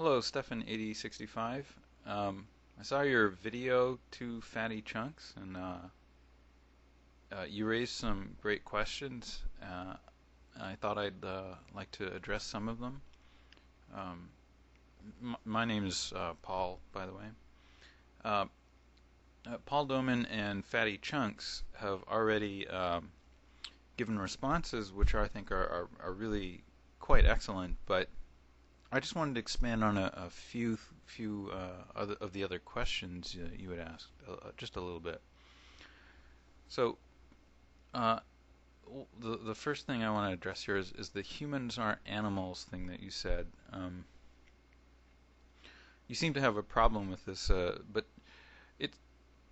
Hello, Stefan8065. I saw your video, Two Fatty Chunks, and you raised some great questions. I thought I'd like to address some of them. Um, my name is Paul, by the way. Uh, Paul Doman and Fatty Chunks have already given responses which I think are really quite excellent, but I just wanted to expand on a few other of the other questions you had asked, just a little bit. So, uh, the first thing I want to address here is the humans aren't animals thing that you said. You seem to have a problem with this, but it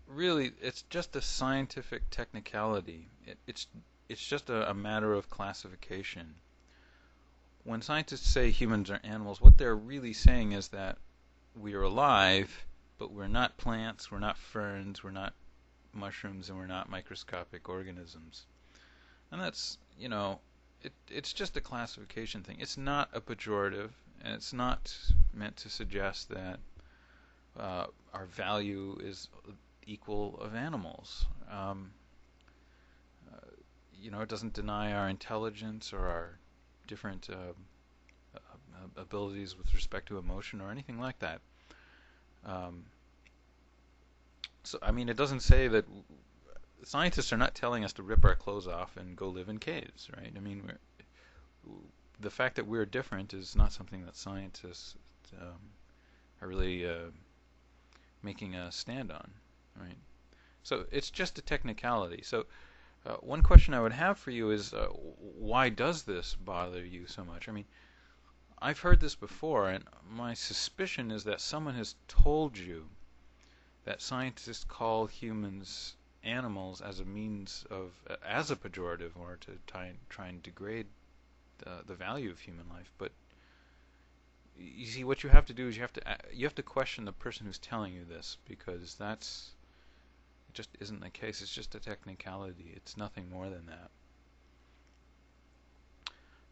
it's just a scientific technicality. It's just a matter of classification. When scientists say humans are animals, what they're really saying is that we are alive, but we're not plants, we're not ferns, we're not mushrooms, and we're not microscopic organisms. And that's, it's just a classification thing. It's not a pejorative, and it's not meant to suggest that our value is equal of animals. It doesn't deny our intelligence or our different abilities with respect to emotion or anything like that. It doesn't say that scientists are not telling us to rip our clothes off and go live in caves, right? The fact that we're different is not something that scientists are really making a stand on, right? So it's just a technicality. So one question I would have for you is, why does this bother you so much? I've heard this before, and my suspicion is that someone has told you that scientists call humans animals as a means of, as a pejorative, or to try and degrade the value of human life. But you see, what you have to do is you have to question the person who's telling you this, because it just isn't the case. It's just a technicality. It's nothing more than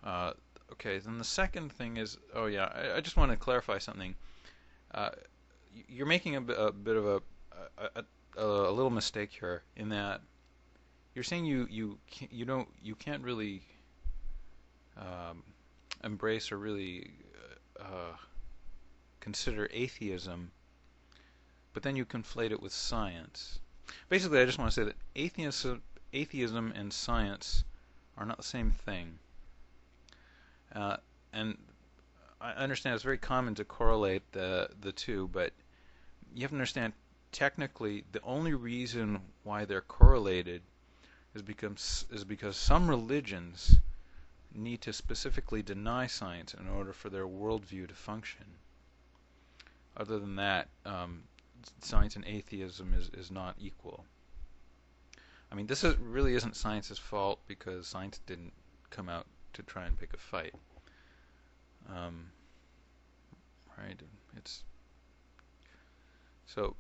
that. Okay, then the second thing is, I just want to clarify something. You're making a bit of a little mistake here, in that you're saying you can't really embrace or really consider atheism, but then you conflate it with science. Basically, I just want to say that atheism and science are not the same thing. And I understand it's very common to correlate the two, but you have to understand, technically, the only reason why they're correlated is because some religions need to specifically deny science in order for their worldview to function. Other than that, science and atheism is not equal. This really isn't science's fault, because science didn't come out to try and pick a fight. Right? So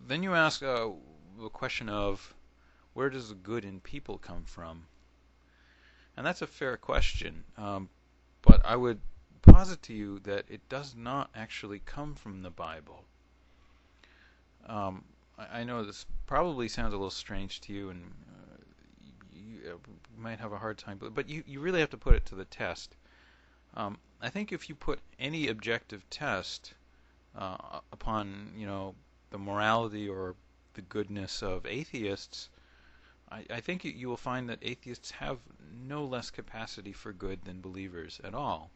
then you ask the question of, where does the good in people come from? And that's a fair question, but I would posit to you that it does not actually come from the Bible. I know this probably sounds a little strange to you, and you might have a hard time, but you really have to put it to the test. I think if you put any objective test upon the morality or the goodness of atheists, I think you will find that atheists have no less capacity for good than believers at all.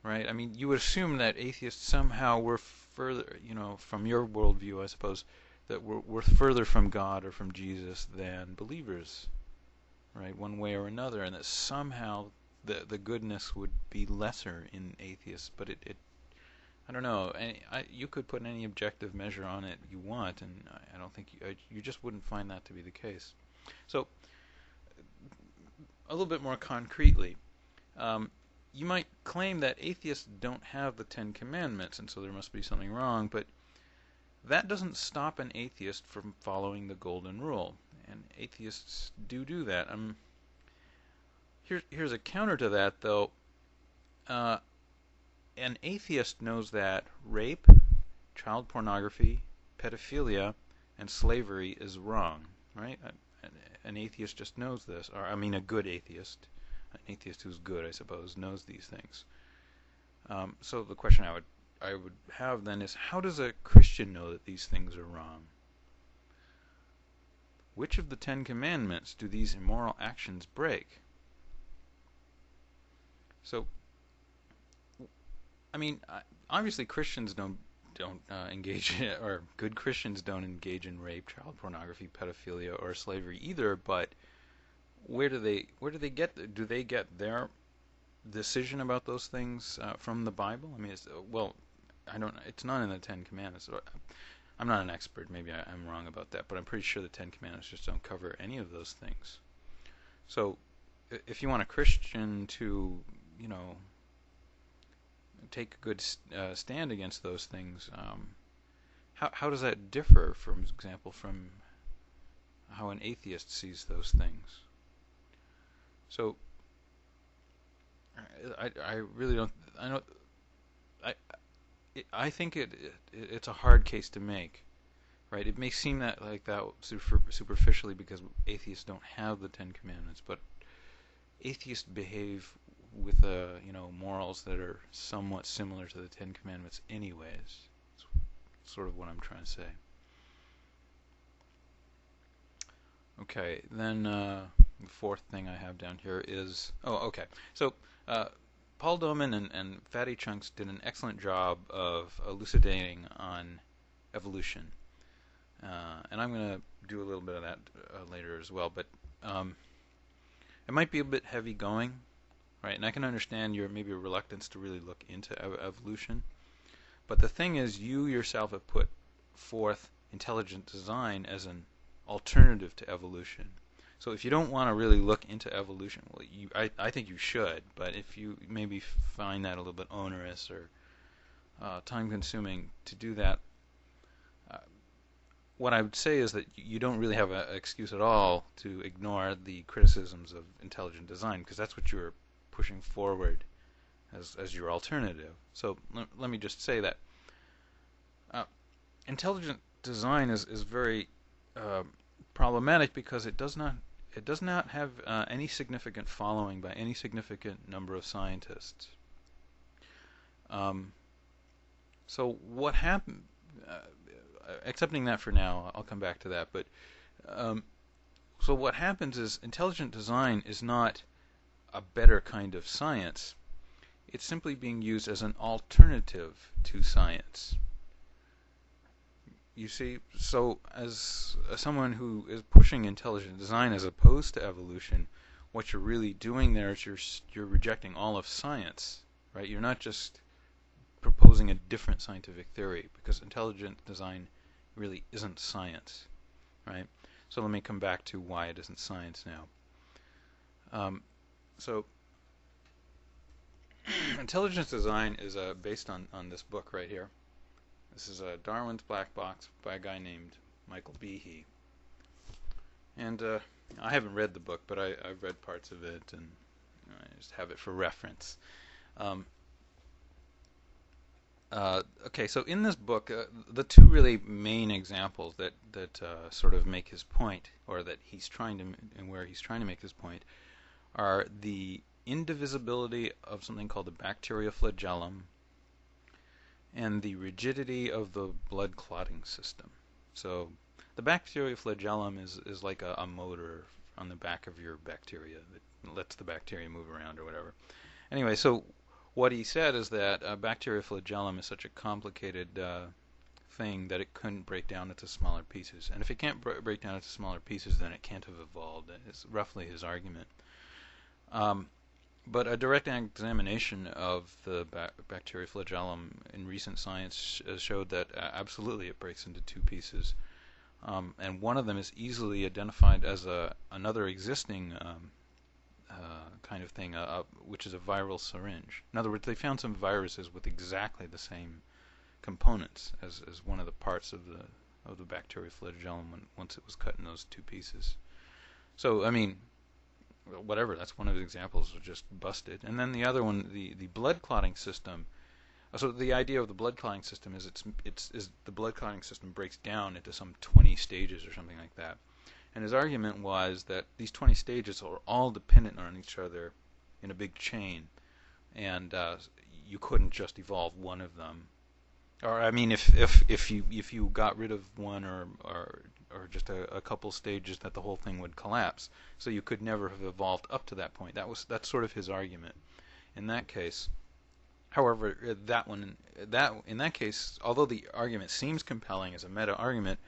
Right? You would assume that atheists somehow were further, from your worldview, I suppose, that we're further from God or from Jesus than believers, right? One way or another, and that somehow the goodness would be lesser in atheists. But I don't know. You could put any objective measure on it you want, and I don't think you just wouldn't find that to be the case. So, a little bit more concretely, you might claim that atheists don't have the Ten Commandments, and so there must be something wrong, but that doesn't stop an atheist from following the Golden Rule, and atheists do that. Here's a counter to that, though. uh, an atheist knows that rape, child pornography, pedophilia, and slavery is wrong, right? An atheist just knows this, or I mean, a good atheist, an atheist who's good, I suppose, knows these things. So the question I would have then is, how does a Christian know that these things are wrong? Which of the Ten Commandments do these immoral actions break? So, I mean, obviously Christians don't engage in, or good Christians don't engage in rape, child pornography, pedophilia, or slavery either. But where do they get their decision about those things from the Bible? I mean, well, I don't. It's not in the Ten Commandments. So I'm not an expert. Maybe I'm wrong about that, but I'm pretty sure the Ten Commandments just don't cover any of those things. So, if you want a Christian to, you know, take a good stand against those things, how does that differ, for example, from how an atheist sees those things? So, I really don't. I don't. I think it's a hard case to make, right? It may seem that like that superficially because atheists don't have the Ten Commandments, but atheists behave with morals that are somewhat similar to the Ten Commandments, anyways. That's sort of what I'm trying to say. Okay, then the fourth thing I have down here is okay. So Paul Doman and Fatty Chunks did an excellent job of elucidating on evolution, and I'm going to do a little bit of that later as well. But it might be a bit heavy going, right? And I can understand your maybe reluctance to really look into evolution. But the thing is, you yourself have put forth intelligent design as an alternative to evolution. So if you don't want to really look into evolution, well, I think you should. But if you maybe find that a little bit onerous or time-consuming to do that, what I would say is that you don't really have an excuse at all to ignore the criticisms of intelligent design, because that's what you're pushing forward as your alternative. So let me just say that intelligent design is very problematic because it does not have any significant following by any significant number of scientists. So what happened? Accepting that for now, I'll come back to that. But so what happens is intelligent design is not a better kind of science. It's simply being used as an alternative to science. You see, so as someone who is pushing intelligent design as opposed to evolution, what you're really doing there is you're rejecting all of science, right? You're not just proposing a different scientific theory, because intelligent design really isn't science, right? So let me come back to why it isn't science now. So intelligent design is based on this book right here. This is Darwin's Black Box by a guy named Michael Behe. And I haven't read the book, but I've read parts of it, and I just have it for reference. Okay, so in this book, the two really main examples that sort of make his point, or that he's trying to, and where he's trying to make this point, are the indivisibility of something called the bacterioflagellum and the rigidity of the blood clotting system. So the bacterioflagellum is like a motor on the back of your bacteria that lets the bacteria move around or whatever. Anyway, so what he said is that a bacterioflagellum is such a complicated thing that it couldn't break down into smaller pieces. And if it can't break down into smaller pieces, then it can't have evolved. It's roughly his argument. But a direct examination of the bacterioflagellum in recent science showed that absolutely it breaks into two pieces. And one of them is easily identified as another existing kind of thing, which is a viral syringe. In other words, they found some viruses with exactly the same components as one of the parts of the bacterioflagellum once it was cut in those two pieces. So, I mean, whatever. That's one of the examples was just busted. And then the other one, the blood clotting system. So the idea of the blood clotting system is it's the blood clotting system breaks down into some 20 stages or something like that. And his argument was that these 20 stages are all dependent on each other in a big chain, and you couldn't just evolve one of them. Or I mean, if you got rid of one or just a couple stages, that the whole thing would collapse. So you could never have evolved up to that point. That's sort of his argument in that case. However, in that case, although the argument seems compelling as a meta argument,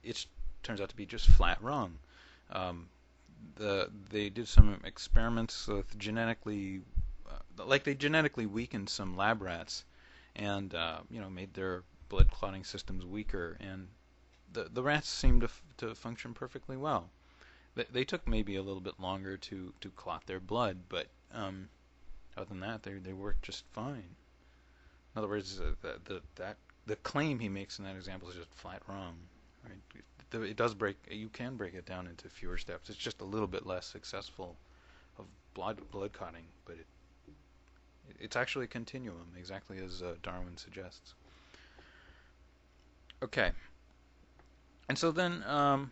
it turns out to be just flat wrong. They did some experiments with they genetically weakened some lab rats, and made their blood clotting systems weaker, and the rats seemed to function perfectly well. They took maybe a little bit longer to clot their blood, but other than that, they worked just fine. In other words, the claim he makes in that example is just flat wrong. Right? It does break. You can break it down into fewer steps. It's just a little bit less successful of blood clotting, but it's actually a continuum, exactly as Darwin suggests. Okay. And so then I'm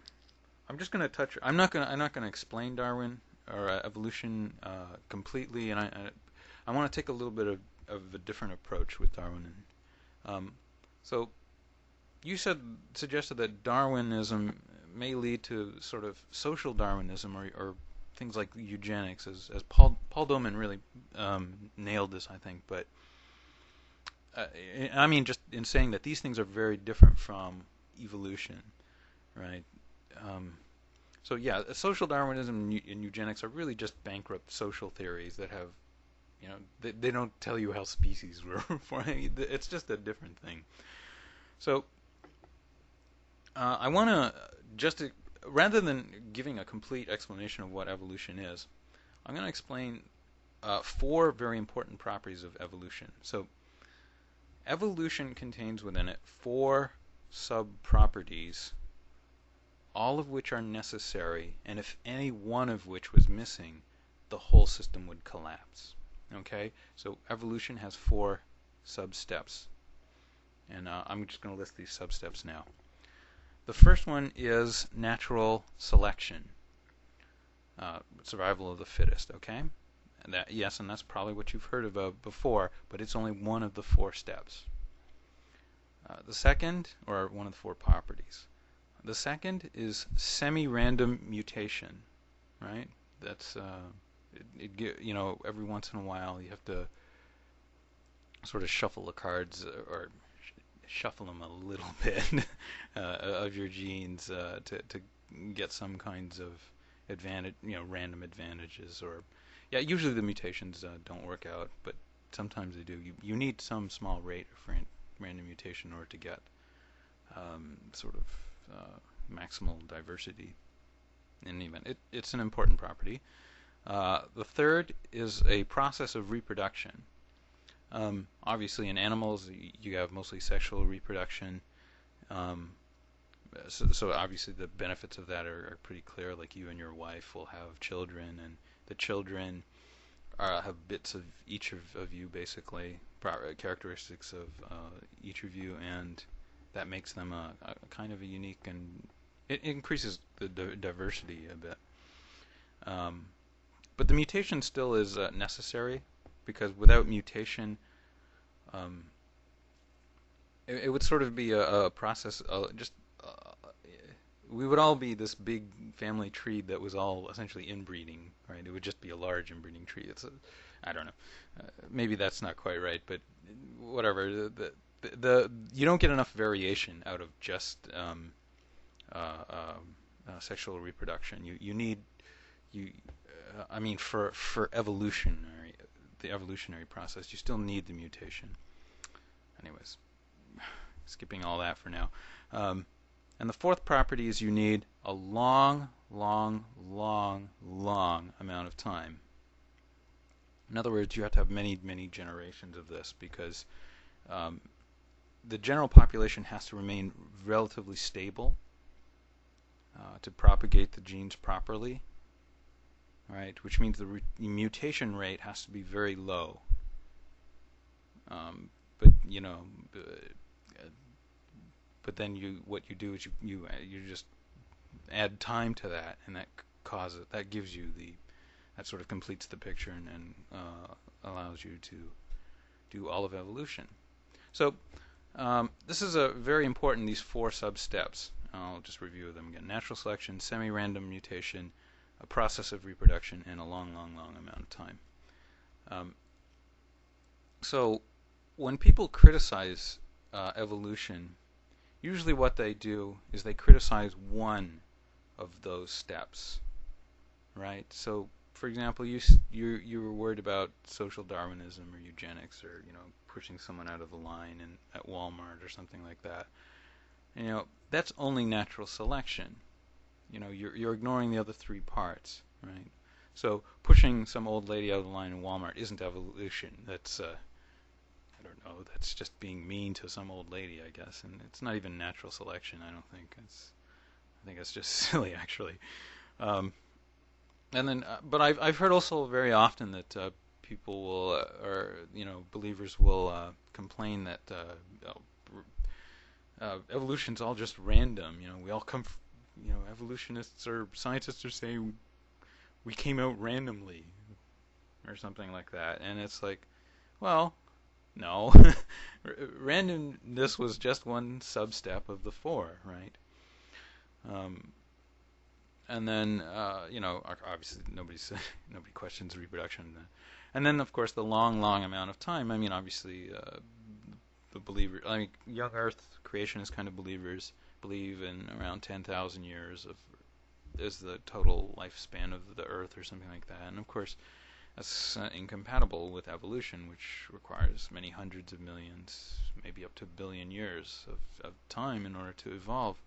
just going to touch. I'm not going to explain Darwin or evolution completely, and I want to take a little bit of a different approach with Darwin. So you suggested that Darwinism may lead to sort of social Darwinism or things like eugenics, as Paul Doman really nailed this, I think. But I mean, just in saying that these things are very different from evolution, right? So yeah, social Darwinism and eugenics are really just bankrupt social theories that have, they don't tell you how species were formed. It's just a different thing. So I want to rather than giving a complete explanation of what evolution is, I'm going to explain 4 very important properties of evolution. So evolution contains within it 4 sub-properties, all of which are necessary, and if any one of which was missing, the whole system would collapse. Okay? So evolution has 4 sub-steps, and I'm just going to list these sub-steps now. The first one is natural selection, survival of the fittest, okay? And that's probably what you've heard of before, but it's only one of the 4 steps. The second, or one of the 4 properties. The second is semi-random mutation, right? That's every once in a while you have to sort of shuffle the cards or shuffle them a little bit of your genes to get some kinds of advantage, random advantages, or usually the mutations don't work out, but sometimes they do. You need some small rate of random mutation in order to get sort of maximal diversity. In any event, it's an important property. The third is a process of reproduction. Obviously, in animals, you have mostly sexual reproduction. So obviously, the benefits of that are pretty clear. Like you and your wife will have children, and the children have bits of each of you, basically, characteristics of each of you, and that makes them a kind of a unique, and it increases the diversity a bit. But the mutation still is necessary, because without mutation, it would sort of be a process. We would all be this big family tree that was all essentially inbreeding, right? It would just be a large inbreeding tree. I don't know. Maybe that's not quite right, but whatever. You don't get enough variation out of just sexual reproduction. You need for the evolutionary process, you still need the mutation. Anyways, skipping all that for now. And the fourth property is you need a long amount of time. In other words, you have to have many generations of this, because the general population has to remain relatively stable to propagate the genes properly. right? Which means the mutation rate has to be very low. Um, but you know, but then what you do is you just add time to that, and that gives you that sort of completes the picture and allows you to do all of evolution. So this is a very important, these four sub-steps. I'll just review them again. Natural selection, semi-random mutation, a process of reproduction, and a long, long, long amount of time. Um, so when people criticize evolution, usually what they do is they criticize one of those steps, right? So, for example, you were worried about social Darwinism or eugenics, or pushing someone out of the line at Walmart or something like that. That's only natural selection. You're ignoring the other three parts, right? So pushing some old lady out of the line in Walmart isn't evolution. That's I don't know. That's just being mean to some old lady, I guess, and it's not even natural selection. I don't think I think it's just silly, actually. Um, and then, but I've heard also very often that people will, or believers will complain that evolution's all just random. We all come. Evolutionists or scientists are saying we came out randomly, or something like that, and it's like, well, no. Randomness was just one sub-step of the four, right? Um, and then obviously nobody questions reproduction, and then of course the long, long amount of time. I mean, obviously the believer, young Earth creationist kind of believers believe in around 10,000 years is the total lifespan of the Earth or something like that, and of course that's incompatible with evolution, which requires many hundreds of millions, maybe up to a billion years of time in order to evolve.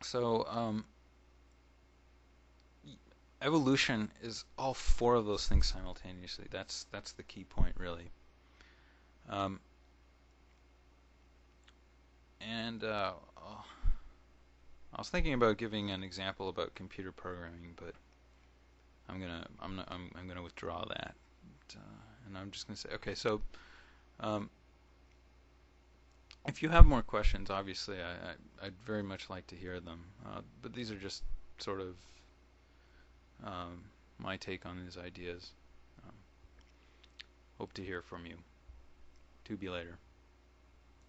So evolution is all four of those things simultaneously. That's the key point, really. Um, and I was thinking about giving an example about computer programming, but I'm gonna withdraw that, and I'm just gonna say, okay. So if you have more questions, obviously I'd very much like to hear them. But these are just sort of my take on these ideas. Um, Hope to hear from you. To be later.